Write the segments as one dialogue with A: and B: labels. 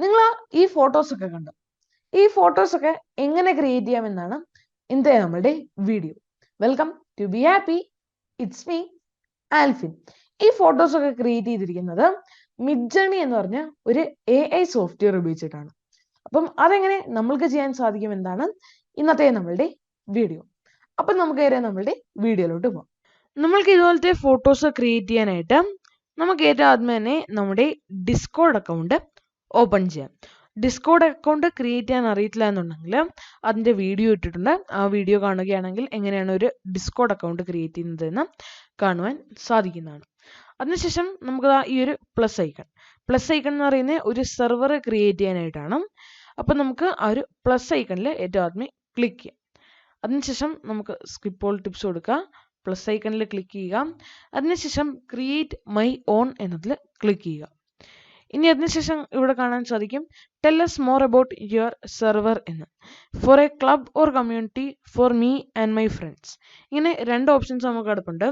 A: നിങ്ങൾ ഈ ഫോട്ടോസ് ഒക്കെ കണ്ടു. ഈ ഫോട്ടോസ് ഒക്കെ എങ്ങനെ ക്രിയേറ്റ് ചെയ്യാമെന്നാണ് ഇന്നത്തെ നമ്മുടെ video. Welcome to be happy, it's me Alphin. ഈ ഫോട്ടോസ് ഒക്കെ ക്രിയേറ്റ് ചെയ്തിരിക്കുന്നത് മിഡ്ജേർണി എന്ന് പറഞ്ഞ ഒരു AI സോഫ്റ്റ്വെയർ ഉപയോഗിച്ചിട്ടാണ്. അപ്പം അതെങ്ങനെ നമ്മൾക്ക് ചെയ്യാൻ സാധിക്കും എന്നാണ് ഇന്നത്തെ നമ്മളുടെ വീഡിയോ. അപ്പം നമുക്ക് നമ്മളുടെ വീഡിയോയിലോട്ട് പോകാം. നമ്മൾക്ക് ഇതുപോലത്തെ ഫോട്ടോസ് ക്രിയേറ്റ് ചെയ്യാനായിട്ട് നമുക്ക് ഏറ്റവും ആദ്യം തന്നെ നമ്മുടെ ഡിസ്കോഡ് അക്കൗണ്ട് ഓപ്പൺ ചെയ്യാം. ഡിസ്കോഡ് അക്കൗണ്ട് ക്രിയേറ്റ് ചെയ്യാൻ അറിയില്ല എന്നുണ്ടെങ്കിൽ അതിൻ്റെ വീഡിയോ ഇട്ടിട്ടുണ്ട്. ആ വീഡിയോ കാണുകയാണെങ്കിൽ എങ്ങനെയാണ് ഒരു ഡിസ്കോഡ് അക്കൗണ്ട് ക്രിയേറ്റ് ചെയ്യുന്നതെന്ന് കാണുവാൻ സാധിക്കുന്നതാണ്. അതിനുശേഷം നമുക്ക് ഈ ഒരു പ്ലസ് ഐക്കൺ എന്ന് പറയുന്നത് ഒരു സെർവർ ക്രിയേറ്റ് ചെയ്യാനായിട്ടാണ്. അപ്പം നമുക്ക് ആ ഒരു പ്ലസ് ഐക്കണിൽ ഏറ്റവും ആദ്യമേ ക്ലിക്ക് ചെയ്യാം. അതിനുശേഷം നമുക്ക് സ്കിപ്പ് ഓൾ ടിപ്സ് കൊടുക്കുക. പ്ലസ് ഐക്കണിൽ ക്ലിക്ക് ചെയ്യുക. അതിനുശേഷം ക്രിയേറ്റ് മൈ ഓൺ എന്നതിൽ ക്ലിക്ക് ചെയ്യുക. ഇനി അതിനുശേഷം ഇവിടെ കാണാൻ സാധിക്കും tell us more about your server എന്ന്. For a club or community, for me and my friends. ഇങ്ങനെ രണ്ട് ഓപ്ഷൻസ് നമുക്ക് കിടപ്പുണ്ട്.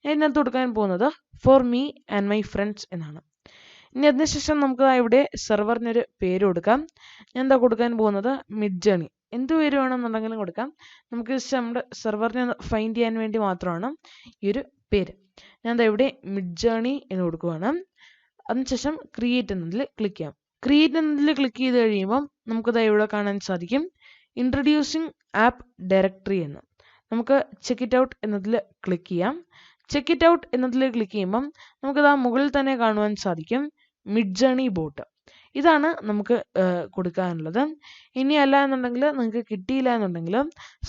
A: ഞാൻ ഇതിനകത്ത് കൊടുക്കാൻ പോകുന്നത് for me and my friends എന്നാണ്. ഇനി അതിനുശേഷം നമുക്ക് ഇവിടെ സെർവറിനൊരു പേര് കൊടുക്കാം. ഞാൻ എന്താ കൊടുക്കാൻ പോകുന്നത് മിഡ്ജേർണി. എന്ത് പേര് വേണമെന്നുണ്ടെങ്കിലും കൊടുക്കാം. നമുക്ക് നമ്മുടെ സെർവറിനെ ഫൈൻഡ് ചെയ്യാൻ വേണ്ടി മാത്രമാണ് ഈ ഒരു പേര്. ഞാൻ എന്താ ഇവിടെ മിഡ്ജേർണി എന്ന് കൊടുക്കുവാണ്. അതിനുശേഷം ക്രിയേറ്റ് എന്നതിൽ ക്ലിക്ക് ചെയ്യാം. ക്രിയേറ്റ് എന്നതിൽ ക്ലിക്ക് ചെയ്ത് കഴിയുമ്പം നമുക്കത് ഇവിടെ കാണാൻ സാധിക്കും ഇൻട്രൊഡ്യൂസിങ് ആപ്പ് ഡയറക്ടറി എന്ന്. നമുക്ക് ചെക്ക് ഇറ്റ് ഔട്ട് എന്നതിൽ ക്ലിക്ക് ചെയ്യാം. ചെക്ക് ഇറ്റ് ഔട്ട് എന്നതിൽ ക്ലിക്ക് ചെയ്യുമ്പം നമുക്കത് ആ മുകളിൽ തന്നെ കാണുവാൻ സാധിക്കും മിഡ്ജേർണി ബോട്ട്. ഇതാണ് നമുക്ക് കൊടുക്കാനുള്ളത്. ഇനി അല്ല എന്നുണ്ടെങ്കിൽ നിങ്ങൾക്ക് കിട്ടിയില്ല എന്നുണ്ടെങ്കിൽ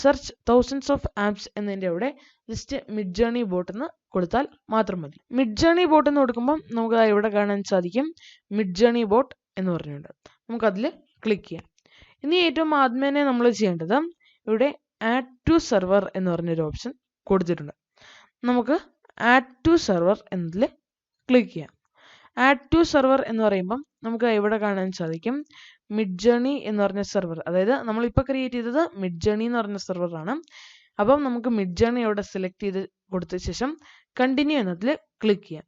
A: സെർച്ച് തൗസൻഡ്സ് ഓഫ് ആപ്സ് എന്നതിൻ്റെ അവിടെ ജസ്റ്റ് മിഡ്ജേർണി ബോട്ട് എന്ന് കൊടുത്താൽ മാത്രം മതി. മിഡ്ജേർണി ബോട്ട് എന്ന് കൊടുക്കുമ്പം നമുക്ക് ഇവിടെ കാണാൻ സാധിക്കും മിഡ്ജേർണി ബോട്ട് എന്ന് പറഞ്ഞുകൊണ്ട് നമുക്കതിൽ ക്ലിക്ക് ചെയ്യാം. ഇനി ഏറ്റവും ആദ്യമേ തന്നെ നമ്മൾ ചെയ്യേണ്ടത് ഇവിടെ ആഡ് ടു സെർവർ എന്ന് പറഞ്ഞൊരു ഓപ്ഷൻ കൊടുത്തിട്ടുണ്ട്. നമുക്ക് ആഡ് ടു സെർവർ എന്നതിൽ ക്ലിക്ക് ചെയ്യാം. ആഡ് ടു സെർവർ എന്ന് പറയുമ്പം നമുക്ക് ഇവിടെ കാണാൻ സാധിക്കും മിഡ്ജേർണി എന്ന് പറഞ്ഞ സെർവർ. അതായത് നമ്മളിപ്പോൾ ക്രിയേറ്റ് ചെയ്തത് മിഡ്ജേർണി എന്ന് പറഞ്ഞ സെർവറാണ്. അപ്പം നമുക്ക് മിഡ്ജേർണി അവിടെ സെലക്ട് ചെയ്ത് കൊടുത്ത ശേഷം കണ്ടിന്യൂ എന്നതിൽ ക്ലിക്ക് ചെയ്യാം.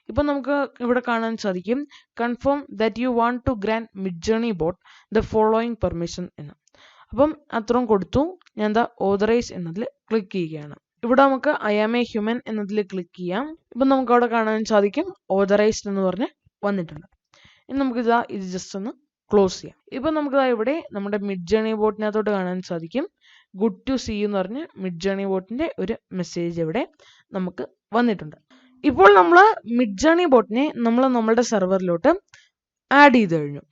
A: ഇപ്പം നമുക്ക് ഇവിടെ കാണാൻ സാധിക്കും confirm that you want to grant Midjourney bot the following permission എന്ന്. അപ്പം അത്രയും കൊടുത്തു. ഞാൻ എന്താ ഓതറൈസ് എന്നതിൽ ക്ലിക്ക് ചെയ്യുകയാണ്. ഇവിടെ നമുക്ക് ഐ ആം എ ഹ്യൂമൻ എന്നതിൽ ക്ലിക്ക് ചെയ്യാം. ഇപ്പം നമുക്ക് അവിടെ കാണാൻ സാധിക്കും ഓതറൈസ്ഡ് എന്ന് പറഞ്ഞ് വന്നിട്ടുണ്ട്. ഇനി നമുക്ക് ഇത് ജസ്റ്റ് ഒന്ന് ക്ലോസ് ചെയ്യാം. ഇപ്പം നമുക്ക് ഇവിടെ നമ്മുടെ മിഡ്ജേർണി ബോട്ടിനകത്തോട്ട് കാണാൻ സാധിക്കും ഗുഡ് ടു സീ എന്ന് പറഞ്ഞ് മിഡ്ജേർണി ബോട്ടിന്റെ ഒരു മെസ്സേജ് ഇവിടെ നമുക്ക് വന്നിട്ടുണ്ട്. ഇപ്പോൾ നമ്മൾ മിഡ്ജേർണി ബോട്ടിനെ നമ്മളുടെ സെർവറിലോട്ട് ആഡ് ചെയ്ത് കഴിഞ്ഞു.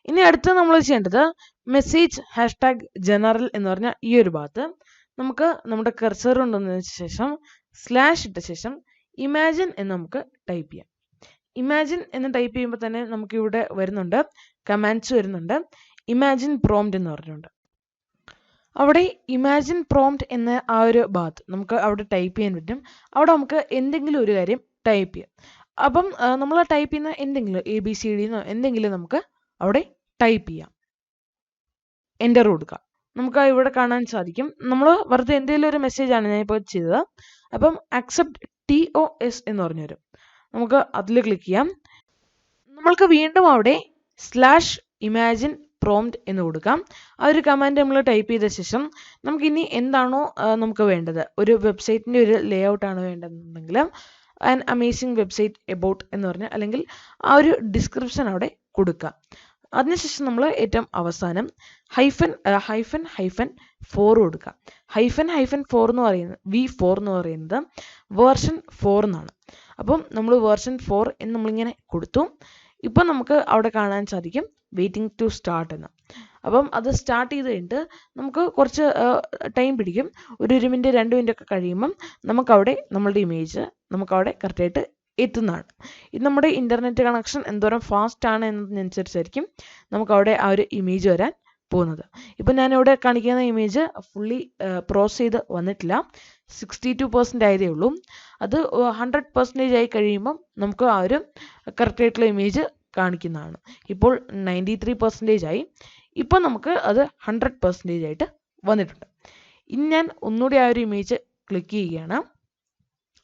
A: ഇനി അടുത്ത് നമ്മൾ ചെയ്യേണ്ടത് മെസ്സേജ് ഹാഷ്ടാഗ് ജനറൽ എന്ന് പറഞ്ഞ ഈ ഒരു ഭാഗത്ത് നമുക്ക് നമ്മുടെ കർസർ കൊണ്ടുവന്നതിന് ശേഷം സ്ലാഷ് ഇട്ട ശേഷം ഇമാജിൻ എന്ന് നമുക്ക് ടൈപ്പ് ചെയ്യാം. ഇമാജിൻ എന്ന് ടൈപ്പ് ചെയ്യുമ്പോൾ തന്നെ നമുക്ക് ഇവിടെ വരുന്നുണ്ട് കമാൻഡ്സ് വരുന്നുണ്ട്. ഇമാജിൻ പ്രോംപ്റ്റ് എന്ന് പറഞ്ഞുകൊണ്ട് അവിടെ ഇമാജിൻ പ്രോംപ്റ്റ് എന്ന ആ ഒരു ഭാഗത്ത് നമുക്ക് അവിടെ ടൈപ്പ് ചെയ്യാൻ പറ്റും. അവിടെ നമുക്ക് എന്തെങ്കിലും ഒരു കാര്യം ടൈപ്പ് ചെയ്യാം. അപ്പം നമ്മൾ ടൈപ്പ് ചെയ്യുന്ന എന്തെങ്കിലും ABCD എന്നോ എന്തെങ്കിലും നമുക്ക് അവിടെ ടൈപ്പ് ചെയ്യാം. എൻ്റർ കൊടുക്കുക. നമുക്ക് ഇവിടെ കാണാൻ സാധിക്കും നമ്മൾ വെറുതെ എന്തെങ്കിലും ഒരു മെസ്സേജാണ് ഞാൻ ഇപ്പോൾ ചെയ്തത്. അപ്പം അക്സെപ്റ്റ് TOS എന്ന് പറഞ്ഞു വരും. നമുക്ക് അതിൽ ക്ലിക്ക് ചെയ്യാം. നമ്മൾക്ക് വീണ്ടും അവിടെ സ്ലാഷ് ഇമാജിൻ പ്രോംപ്റ്റ് എന്ന് കൊടുക്കാം. ആ ഒരു കമാൻഡ് നമ്മൾ ടൈപ്പ് ചെയ്ത ശേഷം നമുക്കിനി എന്താണോ നമുക്ക് വേണ്ടത്, ഒരു വെബ്സൈറ്റിൻ്റെ ഒരു ലേ ഔട്ടാണ് വേണ്ടതെന്നുണ്ടെങ്കിൽ ആൻ അമേസിങ് വെബ്സൈറ്റ് എബൌട്ട് എന്ന് പറഞ്ഞാൽ അല്ലെങ്കിൽ ആ ഒരു ഡിസ്ക്രിപ്ഷൻ അവിടെ കൊടുക്കാം. അതിനുശേഷം നമ്മൾ ഏറ്റവും അവസാനം -4 കൊടുക്കുക. -4 എന്ന് പറയുന്നത് V4 എന്ന് പറയുന്നത് വേർഷൻ 4 എന്നാണ്. അപ്പം നമ്മൾ വേർഷൻ 4 എന്ന് നമ്മളിങ്ങനെ കൊടുത്തു. ഇപ്പം നമുക്ക് അവിടെ കാണാൻ സാധിക്കും വെയിറ്റിംഗ് ടു സ്റ്റാർട്ട് എന്ന്. അപ്പം അത് സ്റ്റാർട്ട് ചെയ്ത് കഴിഞ്ഞിട്ട് നമുക്ക് കുറച്ച് ടൈം പിടിക്കും. ഒരു മിനിറ്റ് 2 മിനിറ്റ് ഒക്കെ കഴിയുമ്പം നമുക്കവിടെ നമ്മളുടെ ഇമേജ് നമുക്കവിടെ കറക്റ്റായിട്ട് എത്തുന്നതാണ്. ഇത് നമ്മുടെ ഇൻ്റർനെറ്റ് കണക്ഷൻ എന്തോരം ഫാസ്റ്റ് ആണ് എന്നതിനനുസരിച്ചായിരിക്കും നമുക്കവിടെ ആ ഒരു ഇമേജ് വരാൻ പോകുന്നത്. ഇപ്പം ഞാനിവിടെ കാണിക്കുന്ന ഇമേജ് ഫുള്ളി പ്രോസസ് ചെയ്ത് വന്നിട്ടില്ല. 62% ആയതേ ഉള്ളൂ. അത് 100% ആയി കഴിയുമ്പം നമുക്ക് ആ ഒരു കറക്റ്റായിട്ടുള്ള ഇമേജ് കാണിക്കുന്നതാണ്. ഇപ്പോൾ 93% ആയി. ഇപ്പം നമുക്ക് അത് 100% ആയിട്ട് വന്നിട്ടുണ്ട്. ഇനി ഞാൻ ഒന്നുകൂടി ആ ഒരു ഇമേജ് ക്ലിക്ക് ചെയ്യുകയാണ്.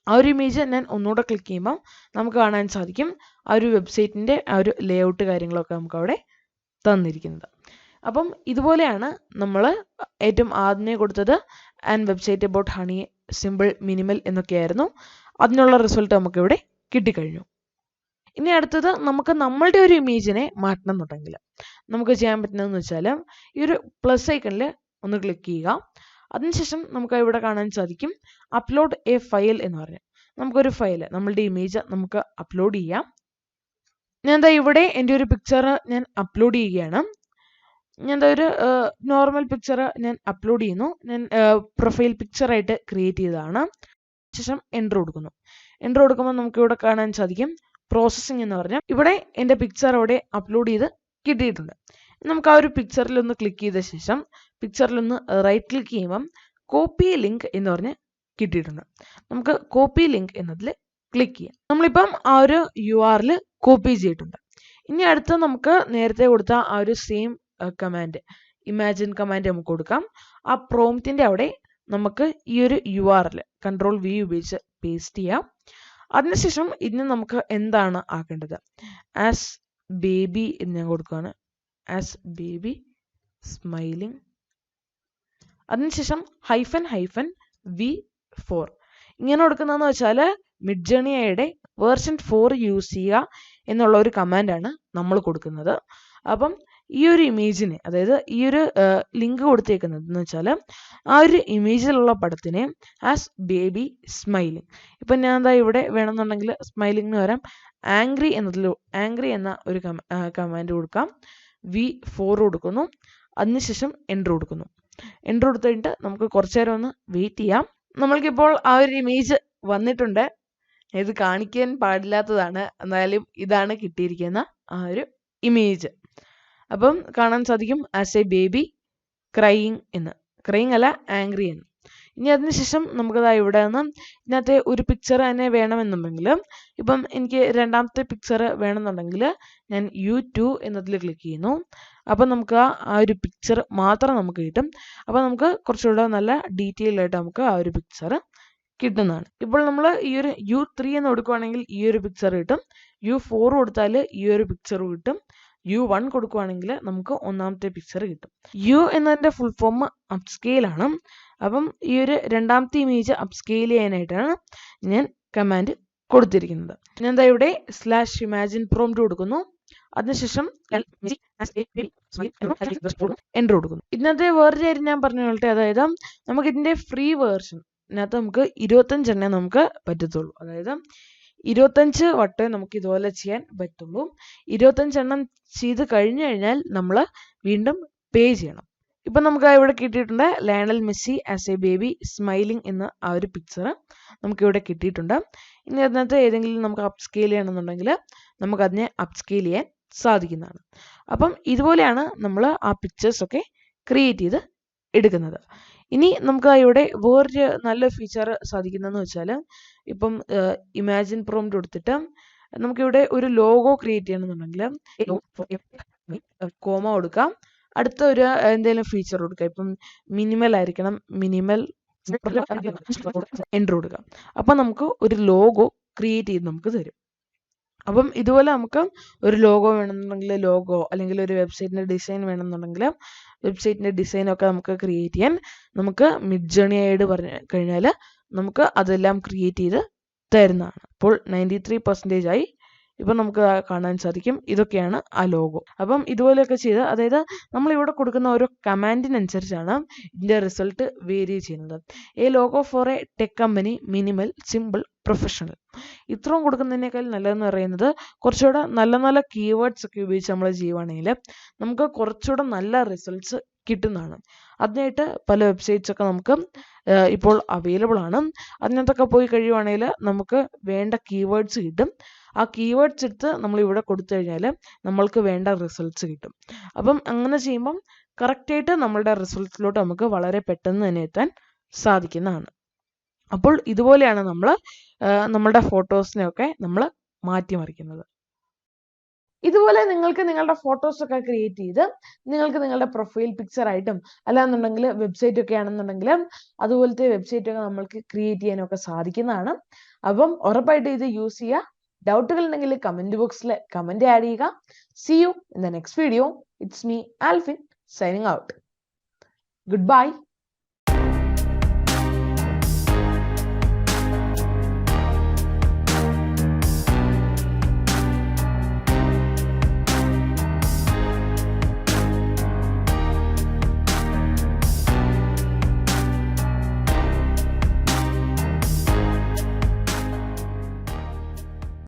A: ആ ഒരു ഇമേജ് ഞാൻ ഒന്നുകൂടെ ക്ലിക്ക് ചെയ്യുമ്പോൾ നമുക്ക് കാണാൻ സാധിക്കും ആ ഒരു വെബ്സൈറ്റിൻ്റെ ആ ഒരു ലേ ഔട്ട് കാര്യങ്ങളൊക്കെ നമുക്ക് അവിടെ തന്നിരിക്കുന്നത്. അപ്പം ഇതുപോലെയാണ് നമ്മൾ ഏറ്റവും ആദ്യമേ കൊടുത്തത് and website about honey, simple, minimal എന്നൊക്കെയായിരുന്നു. അതിനുള്ള റിസൾട്ട് നമുക്കിവിടെ കിട്ടിക്കഴിഞ്ഞു. ഇനി അടുത്തത് നമുക്ക് നമ്മളുടെ ഒരു ഇമേജിനെ മാറ്റണം എന്നുണ്ടെങ്കിൽ നമുക്ക് ചെയ്യാൻ പറ്റുന്നതെന്ന് വെച്ചാൽ ഈ ഒരു പ്ലസ് ഐക്കണിൽ ഒന്ന് ക്ലിക്ക് ചെയ്യുക. അതിനുശേഷം നമുക്ക് ഇവിടെ കാണാൻ സാധിക്കും അപ്ലോഡ് എ ഫയൽ എന്ന് പറഞ്ഞു. നമുക്കൊരു ഫയൽ, നമ്മളുടെ ഇമേജ് നമുക്ക് അപ്ലോഡ് ചെയ്യാം. ഞാൻ എന്താ ഇവിടെ എൻ്റെ ഒരു പിക്ചർ ഞാൻ അപ്ലോഡ് ചെയ്യുകയാണ്. ഞാൻ എന്താ ഒരു നോർമൽ പിക്ചർ ഞാൻ അപ്ലോഡ് ചെയ്യുന്നു. ഞാൻ പ്രൊഫൈൽ പിക്ചറായിട്ട് ക്രിയേറ്റ് ചെയ്തതാണ്. ശേഷം എൻ്റർ കൊടുക്കുന്നു. എൻ്റർ കൊടുക്കുമ്പോൾ നമുക്ക് ഇവിടെ കാണാൻ സാധിക്കും പ്രോസസ്സിംഗ് എന്ന് പറഞ്ഞാൽ ഇവിടെ എൻ്റെ പിക്ചർ അവിടെ അപ്ലോഡ് ചെയ്ത് കിട്ടിയിട്ടുണ്ട്. നമുക്ക് ആ ഒരു പിക്ചറിൽ ഒന്ന് ക്ലിക്ക് ചെയ്ത ശേഷം പിക്ചറിലൊന്ന് റൈറ്റ് ക്ലിക്ക് ചെയ്യുമ്പം കോപ്പി ലിങ്ക് എന്ന് പറഞ്ഞ് കിട്ടിയിട്ടുണ്ട്. നമുക്ക് കോപ്പി ലിങ്ക് എന്നതിൽ ക്ലിക്ക് ചെയ്യാം. നമ്മളിപ്പം ആ ഒരു URL കോപ്പി ചെയ്തിട്ടുണ്ട്. ഇനി അടുത്ത നമുക്ക് നേരത്തെ കൊടുത്ത ആ ഒരു സെയിം കമാൻഡ്, ഇമാജിൻ കമാൻഡ് നമുക്ക് കൊടുക്കാം. ആ പ്രോംപ്റ്റിൻ്റെ അവിടെ നമുക്ക് ഈ ഒരു URL Ctrl+V ഉപയോഗിച്ച് പേസ്റ്റ് ചെയ്യാം. അതിനുശേഷം ഇതിന് നമുക്ക് എന്താണ് ആക്കേണ്ടത്, ആസ് ബേബി എന്ന് ഞാൻ കൊടുക്കുകയാണ്. As baby smiling. അതിനുശേഷം -V4 ഇങ്ങനെ കൊടുക്കുന്നതെന്ന് വെച്ചാൽ MIdJourney AIയുടെ വേർഷൻ 4 യൂസ് ചെയ്യുക എന്നുള്ള ഒരു കമാൻഡാണ് നമ്മൾ കൊടുക്കുന്നത്. അപ്പം ഈ ഒരു ഇമേജിനെ, അതായത് ഈ ഒരു ലിങ്ക് കൊടുത്തേക്കുന്നത് എന്ന് വെച്ചാൽ ആ ഒരു ഇമേജിലുള്ള പടത്തിനെ ആസ് ബേബി സ്മൈലിംഗ്. ഇപ്പം ഞാൻ എന്താ ഇവിടെ വേണമെന്നുണ്ടെങ്കിൽ സ്മൈലിംഗിന് പകരം ആംഗ്രി എന്ന ഒരു കമാൻഡ് കൊടുക്കാം. V4 കൊടുക്കുന്നു. അതിനുശേഷം എൻ്റർ കൊടുക്കുന്നു. എൻ്റർ കൊടുത്തു കഴിഞ്ഞിട്ട് നമുക്ക് കുറച്ചു നേരം ഒന്ന് വെയിറ്റ് ചെയ്യാം. നമ്മൾക്കിപ്പോൾ ആ ഒരു ഇമേജ് വന്നിട്ടുണ്ട്. ഇത് കാണിക്കാൻ പാടില്ലാത്തതാണ്, എന്നാലും ഇതാണ് കിട്ടിയിരിക്കുന്ന ആ ഒരു ഇമേജ്. അപ്പം കാണാൻ സാധിക്കും ആസ് എ ബേബി ക്രൈയിങ് എന്ന്, ക്രൈയിങ് അല്ല ആംഗ്രി എന്ന്. ഇനി അതിനുശേഷം നമുക്കതാ ഇവിടെ നിന്ന് ഇതിനകത്തെ ഒരു പിക്ചർ തന്നെ വേണമെന്നുണ്ടെങ്കിൽ, ഇപ്പം എനിക്ക് രണ്ടാമത്തെ പിക്ചർ വേണമെന്നുണ്ടെങ്കിൽ ഞാൻ U2 എന്നതിൽ ക്ലിക്ക് ചെയ്യുന്നു. അപ്പം നമുക്ക് ആ ഒരു പിക്ചർ മാത്രം നമുക്ക് കിട്ടും. അപ്പം നമുക്ക് കുറച്ചുകൂടെ നല്ല ഡീറ്റെയിൽ ആയിട്ട് നമുക്ക് ആ ഒരു പിക്ചർ കിട്ടുന്നതാണ്. ഇപ്പോൾ നമ്മൾ ഈ ഒരു U3 എന്ന് കൊടുക്കുകയാണെങ്കിൽ ഈ ഒരു പിക്ചർ കിട്ടും. U4 കൊടുത്താൽ ഈ ഒരു പിക്ചർ കിട്ടും. U1 കൊടുക്കുകയാണെങ്കിൽ നമുക്ക് ഒന്നാമത്തെ പിക്ചർ കിട്ടും. U എന്നതിൻ്റെ ഫുൾ ഫോം അപ്സ്കെയിൽ ആണ്. അപ്പം ഈ ഒരു രണ്ടാമത്തെ ഇമേജ് അപ്സ്കെയിൽ ചെയ്യാനായിട്ടാണ് ഞാൻ കമാൻഡ് കൊടുത്തിരിക്കുന്നത്. ഞാൻ എന്താ ഇവിടെ /imagine prompt കൊടുക്കുന്നു. അതിനുശേഷം എൻ്റർ കൊടുക്കുന്നു. ഇതിനകത്തെ വേറൊരു കാര്യം ഞാൻ പറഞ്ഞോട്ടെ, അതായത് നമുക്ക് ഇതിൻ്റെ ഫ്രീ വേർഷൻ ഇതിനകത്ത് നമുക്ക് 25 നമുക്ക് പറ്റത്തുള്ളൂ. അതായത് 25 വട്ടം നമുക്ക് ഇതുപോലെ ചെയ്യാൻ പറ്റുള്ളൂ. 25 ചെയ്ത് കഴിഞ്ഞു കഴിഞ്ഞാൽ നമ്മൾ വീണ്ടും പേ ചെയ്യണം. ഇപ്പം നമുക്ക് ഇവിടെ കിട്ടിയിട്ടുണ്ട് Lionel Messi as A baby smiling എന്ന ആ ഒരു പിക്ചർ നമുക്കിവിടെ കിട്ടിയിട്ടുണ്ട്. ഇനി അതിനകത്ത് ഏതെങ്കിലും നമുക്ക് അപ്സ്കെയിൽ ചെയ്യണമെന്നുണ്ടെങ്കിൽ നമുക്കതിനെ അപ്സ്കെയിൽ ചെയ്യാൻ സാധിക്കുന്നതാണ്. അപ്പം ഇതുപോലെയാണ് നമ്മൾ ആ പിക്ചേഴ്സൊക്കെ ക്രിയേറ്റ് ചെയ്ത് എടുക്കുന്നത്. ഇനി നമുക്ക് ഇവിടെ വേറൊരു നല്ല ഫീച്ചർ സാധിക്കുന്നതെന്ന് വെച്ചാൽ, ഇപ്പം ഇമാജിൻ പ്രോംപ്റ്റ് കൊടുത്തിട്ട് നമുക്കിവിടെ ഒരു ലോഗോ ക്രിയേറ്റ് ചെയ്യണമെന്നുണ്ടെങ്കിൽ കോമ കൊടുക്കാം. അടുത്ത ഒരു എന്തെങ്കിലും ഫീച്ചർ കൊടുക്കാം. ഇപ്പം മിനിമൽ ആയിരിക്കണം, മിനിമൽ എൻ്റർ കൊടുക്കാം. അപ്പം നമുക്ക് ഒരു ലോഗോ ക്രിയേറ്റ് ചെയ്ത് നമുക്ക് തരും. അപ്പം ഇതുപോലെ നമുക്ക് ഒരു ലോഗോ വേണമെന്നുണ്ടെങ്കിൽ ലോഗോ, അല്ലെങ്കിൽ ഒരു വെബ്സൈറ്റിൻ്റെ ഡിസൈൻ വേണമെന്നുണ്ടെങ്കിൽ വെബ്സൈറ്റിൻ്റെ ഡിസൈനൊക്കെ നമുക്ക് ക്രിയേറ്റ് ചെയ്യാൻ നമുക്ക് MIdJourney AIയോട് പറഞ്ഞു കഴിഞ്ഞാൽ നമുക്ക് അതെല്ലാം ക്രിയേറ്റ് ചെയ്ത് തരുന്നതാണ്. അപ്പോൾ 93% ആയി. ഇപ്പം നമുക്ക് കാണാൻ സാധിക്കും ഇതൊക്കെയാണ് ആ ലോഗോ. അപ്പം ഇതുപോലെയൊക്കെ ചെയ്ത്, അതായത് നമ്മളിവിടെ കൊടുക്കുന്ന ഓരോ കമാൻഡിനനുസരിച്ചാണ് ഇതിൻ്റെ റിസൾട്ട് വേരി ചെയ്യുന്നത്. A logo for a tech company, minimal, simple, professional. ഇത്രയും കൊടുക്കുന്നതിനേക്കാൾ നല്ലതെന്ന് പറയുന്നത് കുറച്ചുകൂടെ നല്ല നല്ല കീവേഡ്സ് ഒക്കെ ഉപയോഗിച്ച് നമ്മൾ ചെയ്യുവാണെങ്കിൽ നമുക്ക് കുറച്ചുകൂടെ നല്ല റിസൾട്ട്സ് കിട്ടുന്നതാണ്. അതിനായിട്ട് പല വെബ്സൈറ്റ്സ് ഒക്കെ നമുക്ക് ഇപ്പോൾ അവൈലബിൾ ആണ്. അതിനകത്തൊക്കെ പോയി കഴിയുവാണെങ്കിൽ നമുക്ക് വേണ്ട കീവേഡ്സ് കിട്ടും. ആ കീവേഡ്സ് എടുത്ത് നമ്മൾ ഇവിടെ കൊടുത്തു കഴിഞ്ഞാൽ നമ്മൾക്ക് വേണ്ട റിസൾട്ട്സ് കിട്ടും. അപ്പം അങ്ങനെ ചെയ്യുമ്പം കറക്റ്റായിട്ട് നമ്മളുടെ റിസൾട്ട്സിലോട്ട് നമുക്ക് വളരെ പെട്ടെന്ന് തന്നെ എത്താൻ സാധിക്കുന്നതാണ്. അപ്പോൾ ഇതുപോലെയാണ് നമ്മൾ നമ്മളുടെ ഫോട്ടോസിനെയൊക്കെ നമ്മൾ മാറ്റിമറിക്കുന്നത്. ഇതുപോലെ നിങ്ങൾക്ക് നിങ്ങളുടെ ഫോട്ടോസൊക്കെ ക്രിയേറ്റ് ചെയ്ത് നിങ്ങൾക്ക് നിങ്ങളുടെ പ്രൊഫൈൽ പിക്ചർ ആയിട്ടും അല്ലാന്നുണ്ടെങ്കിൽ വെബ്സൈറ്റ് ഒക്കെ ആണെന്നുണ്ടെങ്കിൽ അതുപോലത്തെ വെബ്സൈറ്റ് ഒക്കെ നമ്മൾക്ക് ക്രിയേറ്റ് ചെയ്യാനൊക്കെ സാധിക്കുന്നതാണ്. അപ്പം ഉറപ്പായിട്ട് ഇത് യൂസ് ചെയ്യുക. ഡൗട്ടുകൾ ഉണ്ടെങ്കിൽ കമന്റ് ബോക്സിൽ കമന്റ് ആഡ് ചെയ്യുക. See you in the next video. It's me, Alphin, signing out. Goodbye.